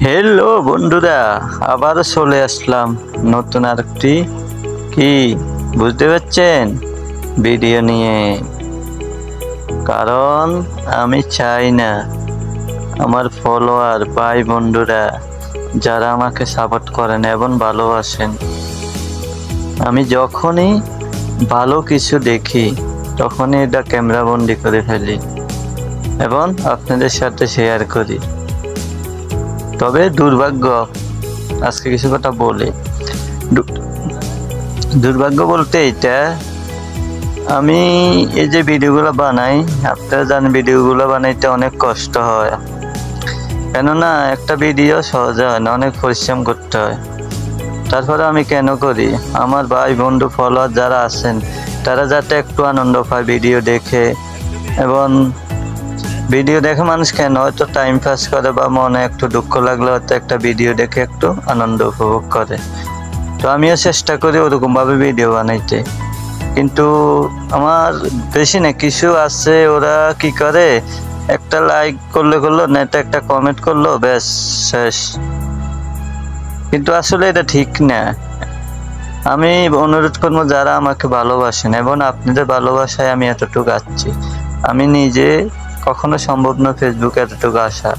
Hello বন্ধুরা, আবার চলে আসলাম নতুন আরেকটি কি বুঝতে পারছেন ভিডিও নিয়ে। কারণ আমি চাই না আমার ফলোয়ার ভাই বন্ধুরা যারা আমাকে সাপোর্ট করেন এবং ভালোবাসেন, আমি যখনই ভালো কিছু দেখি তখনই এটা ক্যামেরা বন্দি করে ফেলি এবং আপনাদের সাথে শেয়ার করি। তবে দুর্ভাগ্য, আজকে কিছু কথা বলি। দুর্ভাগ্য বলতে এইটা, আমি এই যে ভিডিওগুলো বানাই, আপনারা জানেন ভিডিওগুলো বানাইতে অনেক কষ্ট হয়, কেননা একটা ভিডিও সহজে হয় না, অনেক পরিশ্রম করতে হয়। তারপরে আমি কেন করি, আমার ভাই বন্ধু ফলোয়ার যারা আছেন তারা যাতে একটু আনন্দ পায় ভিডিও দেখে। এবং ভিডিও দেখে মানুষ কেন হয়তো টাইম পাস করে বা মনে একটু দুঃখ লাগলে হয়তো একটা ভিডিও দেখে একটু আনন্দ উপভোগ করে। তো আমিও চেষ্টা করি ওরকমভাবে ভিডিও বানাইতে, কিন্তু আমার বেশি না, কিছু আছে ওরা কি করে, একটা লাইক করলো না, একটা কমেন্ট করলো, ব্যাস শেষ। কিন্তু আসলে এটা ঠিক না। আমি অনুরোধ করবো যারা আমাকে ভালোবাসেন, এবং আপনাদের ভালোবাসায় আমি এতটুকু আসছি। আমি নিজে কখনো সম্ভব না ফেসবুকে এতটুকু আসা।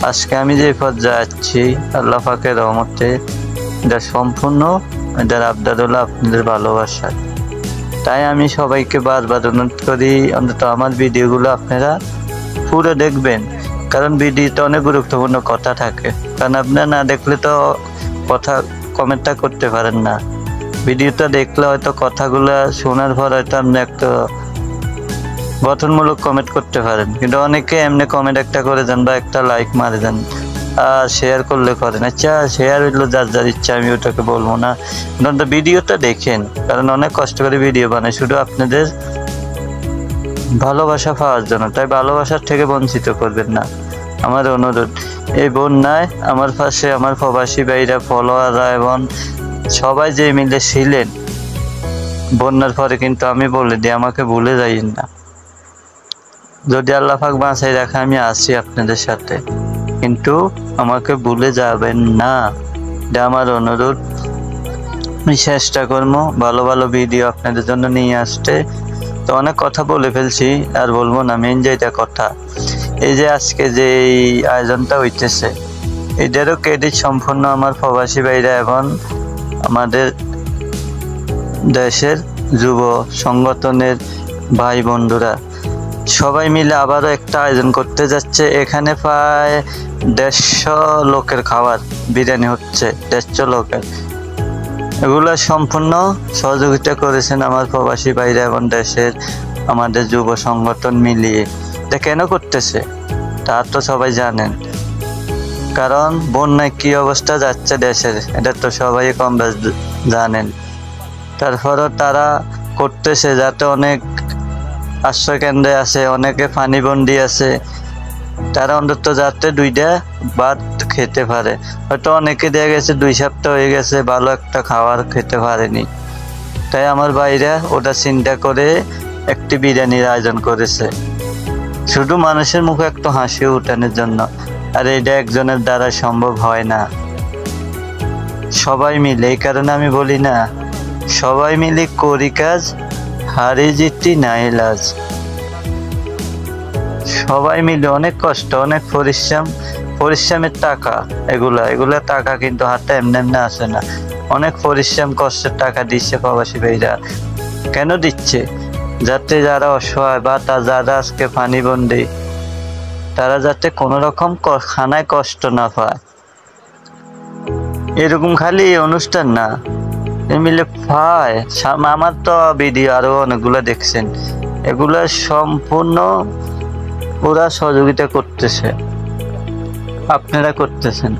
আজকে আমি যে পথ যাচ্ছি আল্লাহ পাকের রহমতে, এটা সম্পূর্ণ এটার আবদার হলো আপনাদের ভালোবাসা। তাই আমি সবাইকে বারবার অনুরোধ করি অন্তত আমার ভিডিওগুলো আপনারা পুরো দেখবেন, কারণ ভিডিওতে অনেক গুরুত্বপূর্ণ কথা থাকে। কারণ আপনারা না দেখলে তো কথা কমেন্টটা করতে পারেন না। ভিডিওটা দেখলে হয়তো কথাগুলো শোনার পর হয়তো আপনি একটা গঠনমূলক কমেন্ট করতে পারেন, কিন্তু অনেকে এমনি কমেন্ট একটা করে দেন বা একটা লাইক মারে দেন, আর শেয়ার করলে করেন। আচ্ছা, শেয়ার হইলো যার যার ইচ্ছা, আমি ওটাকে বলবো না। কিন্তু ভিডিওটা দেখেন, কারণ অনেক কষ্ট করে ভিডিও বানাই শুধু আপনাদের ভালোবাসা পাওয়ার জন্য। তাই ভালোবাসার থেকে বঞ্চিত করবেন না, আমার অনুরোধ। এই বন্যায় আমার পাশে আমার প্রবাসী ভাইরা, ফলোয়াররা এবং সবাই যে মিলে ছিলেন বন্যার পরে, কিন্তু আমি বলে দিই আমাকে ভুলে যাইয়েন না। যদি আল্লাহ পাক বাঁচাই রাখে আমি আছি আপনাদের সাথে, কিন্তু আমাকে ভুলে যাবেন না, এটা আমার অনুরোধ। আমি চেষ্টা করবো ভালো ভালো ভিডিও আপনাদের জন্য নিয়ে আসতে। তো অনেক কথা বলে ফেলছি, আর বলবো না। মেন যেটা কথা, এই যে আজকে যে আয়োজনটা হইতেছে, এটারও ক্রেডিট সম্পূর্ণ আমার প্রবাসী ভাইরা এবং আমাদের দেশের যুব সংগঠনের ভাই বন্ধুরা সবাই মিলে আবারও একটা আয়োজন করতে যাচ্ছে। এখানে প্রায় 150 লোকের খাবার বিরিয়ানি হচ্ছে, 150 লোকের। এগুলো সম্পূর্ণ সহযোগিতা করেছেন আমার প্রবাসী ভাইরা এবং দেশের আমাদের যুব সংগঠন মিলিয়ে। এটা কেন করতেছে তা তো সবাই জানেন, কারণ বন্যায় কি অবস্থা যাচ্ছে দেশের, এটা তো সবাই কম বেশ জানেন। তারপরও তারা করতেছে যাতে অনেক আশ্রয় কেন্দ্রে আছে, অনেকে পানিবন্দি আছে, তারা অন্তত যাতে 2টা ভাত খেতে পারে। হয়তো অনেকে দেখা গেছে 2 সপ্তাহ হয়ে গেছে ভালো একটা খাবার খেতে পারেনি। তাই আমার ভাইরা ওটা চিন্তা করে একটি বিরিয়ানির আয়োজন করেছে, শুধু মানুষের মুখে একটু হাসি উঠানোর জন্য। আর এটা একজনের দ্বারা সম্ভব হয় না, সবাই মিলে। এই কারণে আমি বলি না, সবাই মিলে করি কাজ, হারি জিতি নাই লাজ। সবাই মিলে অনেক কষ্ট, অনেক পরিশ্রমের টাকা, এগুলা টাকা কিন্তু হাতে এমনি এমনি আসে না। অনেক পরিশ্রম কষ্টের টাকা দিচ্ছে প্রবাসী ভাইরা। কেন দিচ্ছে? যাতে যারা অসহায় বা যারা আজকে পানিবন্দি, তারা যাতে কোনো রকম খানায় কষ্ট না পায়। এরকম খালি অনুষ্ঠান না, মিলে পায়। আমার তো ভিডিও আরো অনেকগুলো দেখছেন, এগুলা সম্পূর্ণ ওরা সহযোগিতা করতেছে, আপনারা করতেছেন।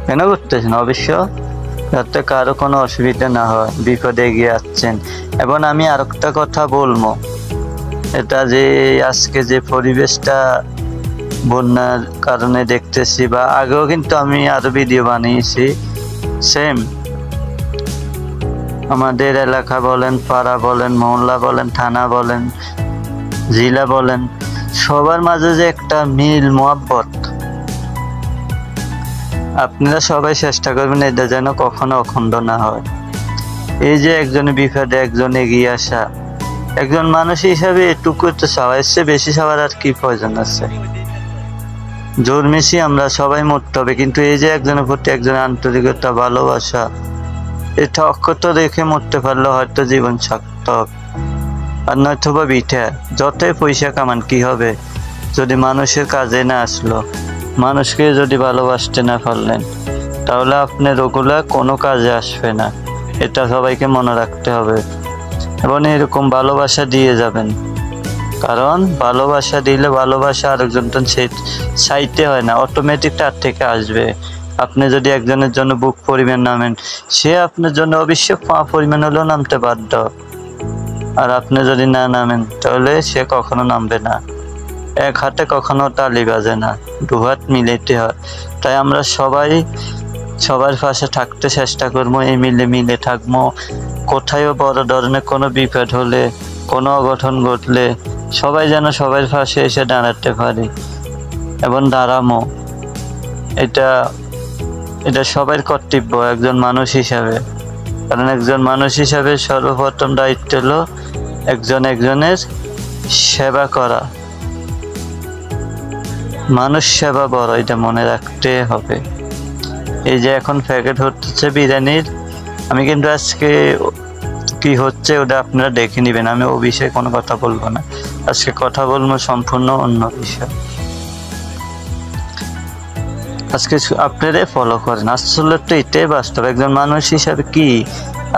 কেন করতেছেন? অবশ্য যাতে কারো কোনো অসুবিধা না হয়, বিপদে এগিয়ে আসছেন। এবং আমি আর একটা কথা বলবো, এটা যে আজকে যে পরিবেশটা বন্যার কারণে দেখতেছি, বা আগেও কিন্তু আমি আরো ভিডিও বানিয়েছি সেম, আমাদের এলাকা বলেন, পাড়া বলেন, মহল্লা বলেন, থানা বলেন, জেলা বলেন, সবার মাঝে যে একটা মিল মহব্বত, আপনারা সবাই চেষ্টা করবেন এটা যেন কখনো অখণ্ড না হয়। এই যে একজনের বিপদে একজন এগিয়ে আসা, একজন মানুষ হিসাবে এটুকু তো চাওয়া, এসছে বেশি চাওয়ার আর কি প্রয়োজন আছে? জোর মিশি আমরা সবাই মরতে হবে, কিন্তু এই যে একজনের প্রতি একজনের আন্তরিকতা, ভালোবাসা, এটা অক্ষত রেখে মরতে পারলে হয়তো জীবন সার্থক। আর নয়তো বা বিঠা যতই পয়সা কামান কি হবে যদি মানুষের কাজে না আসলো, মানুষকে যদি ভালোবাসতে না পারলেন, তাহলে আপনার ওগুলা কোনো কাজে আসবে না। এটা সবাইকে মনে রাখতে হবে এবং এরকম ভালোবাসা দিয়ে যাবেন, কারণ ভালোবাসা দিলে ভালোবাসা আরেকজন চাইতে হয় না, অটোমেটিক তার থেকে আসবে। আপনি যদি একজনের জন্য বুক পরিমাণ নামেন, সে আপনার জন্য অবশ্যই পা পরিমাণ হলেও নামতে বাধ্য। আর আপনি যদি না নামেন তাহলে সে কখনো নামবে না। এক হাতে কখনো তালি বাজে না, দু হাত মিলাইতে হয়। তাই আমরা সবাই সবার পাশে থাকতে চেষ্টা করবো, এই মিলে থাকবো। কোথায়ও বড় ধরনের কোনো বিপদ হলে, কোনো অঘটন ঘটলে সবাই যেন সবার পাশে এসে দাঁড়াতে পারি এবং দাঁড়ামো। এটা সবার কর্তব্য একজন মানুষ হিসাবে, কারণ একজন মানুষ হিসাবে সর্বপ্রথম দায়িত্ব হলো একজনের সেবা করা। মানুষ সেবা বড়, এটা মনে রাখতে হবে। এই যে এখন প্যাকেট হচ্ছে বিরিয়ানির, আমি কিন্তু আজকে কি হচ্ছে ওটা আপনারা দেখে নেবেন, আমি ও বিষয়ে কোনো কথা বলবো না। আজকে কথা বলবো সম্পূর্ণ অন্য বিষয়। আজকে আপনারাই ফলো করেন, আসলে তো এটাই বাস্তব। একজন মানুষ হিসাবে কি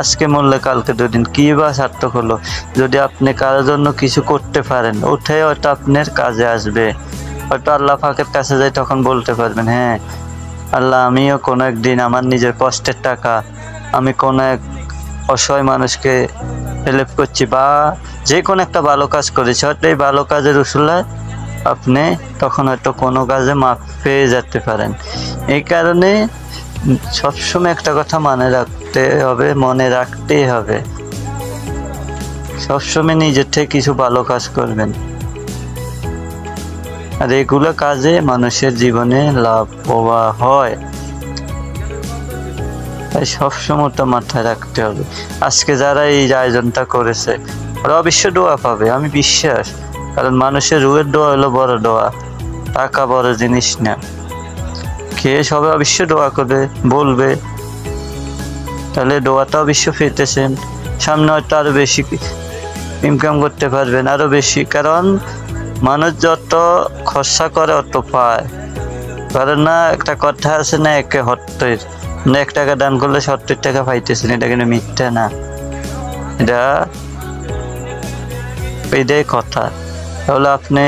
আজকে মরলে কালকে দুদিন কি বা সার্থক হলো? যদি আপনি কারোর জন্য কিছু করতে পারেন, ওটাই হয়তো আপনার কাজে আসবে। হয়তো আল্লাহ পাকের কাছে যাই তখন বলতে পারবেন, হ্যাঁ আল্লাহ, আমিও কোনো একদিন আমার নিজের কষ্টের টাকা আমি কোনো এক অসহায় মানুষকে হেল্প করছি বা যে কোনো একটা ভালো কাজ করেছি, হয়তো এই ভালো কাজের উসুলায় আপনি তখন হয়তো কোনো কাজে মাপ পেয়ে যেতে পারেন। এই কারণে সবসময় একটা কথা মনে রাখতেই হবে, সবসময় নিজের থেকে কিছু ভালো কাজ করবেন। আর এগুলো কাজে মানুষের জীবনে লাভ হয়, তাই সবসময় তো মাথায় রাখতে হবে। আজকে যারা এই আয়োজনটা করেছে ওরা অবশ্যই দোয়া পাবে, আমি বিশ্বাস। কারণ মানুষের রুহের দোয়া হলো বড় দোয়া, টাকা বড় জিনিস না। খেয়ে সবাই অবশ্যই দোয়া করবে, বলবে, তাহলে দোয়াটা অবশ্যই পেতেছেন। সামনে হয়তো আরো বেশি ইনকাম করতে পারবেন, আরো বেশি। কারণ মানুষ যত খরচা করে অত পায়, কারণ না একটা কথা আছে না, একে হত্যের 1 টাকা দান করলে 70 টাকা পাইতেছেন, এটা কিন্তু মিথ্যা না, এটাই কথা। তাহলে আপনি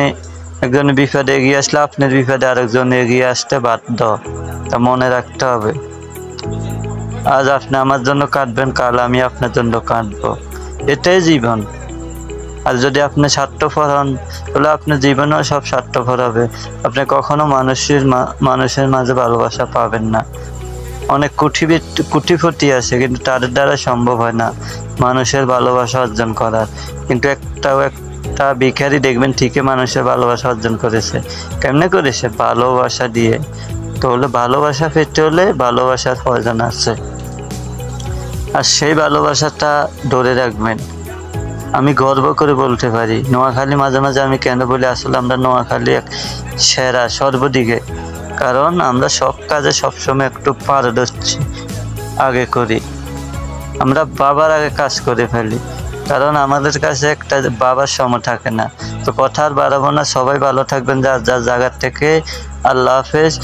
একজনের বিপদে এগিয়ে আসলে আপনার বিপদে আরেকজন এগিয়ে আসতে বাধ্য, তা মনে রাখতে হবে। আজ আপনি আমার জন্য কাঁদবেন, কাল আমি আপনার জন্য কাঁদবো, এটাই জীবন। আর যদি আপনি স্বার্থপর হন তাহলে আপনার জীবনেও সব স্বার্থপর হবে। আপনি কখনো মানুষের মাঝে ভালোবাসা পাবেন না। অনেক কোটিপতি আছে, কিন্তু তাদের দ্বারা সম্ভব হয় না মানুষের ভালোবাসা অর্জন করার। কিন্তু একটা ভিখারি দেখবেন ঠিকই মানুষের ভালোবাসা অর্জন করেছে। কেমনে করেছে? ভালোবাসা দিয়ে। তাহলে ভালোবাসা পেতে হলে ভালোবাসার প্রয়োজন আছে, আর সেই ভালোবাসাটা ধরে রাখবেন। আমি গর্ব করে বলতে পারি, নোয়াখালী মাঝে মাঝে আমি কেন বলি, আসলে আমরা নোয়াখালী এক সেরা সর্বদিকে, কারণ আমরা সব কাজে সবসময় একটু পারদর্শী আগে করি। আমরা বাবার আগে কাজ করে ফেলি, কারণ আমাদের কাছে একটা বাবার সময় থাকে না। তো কথা আর বাড়াবো না, সবাই ভালো থাকবেন যার যার জায়গার থেকে। আল্লাহ হাফেজ।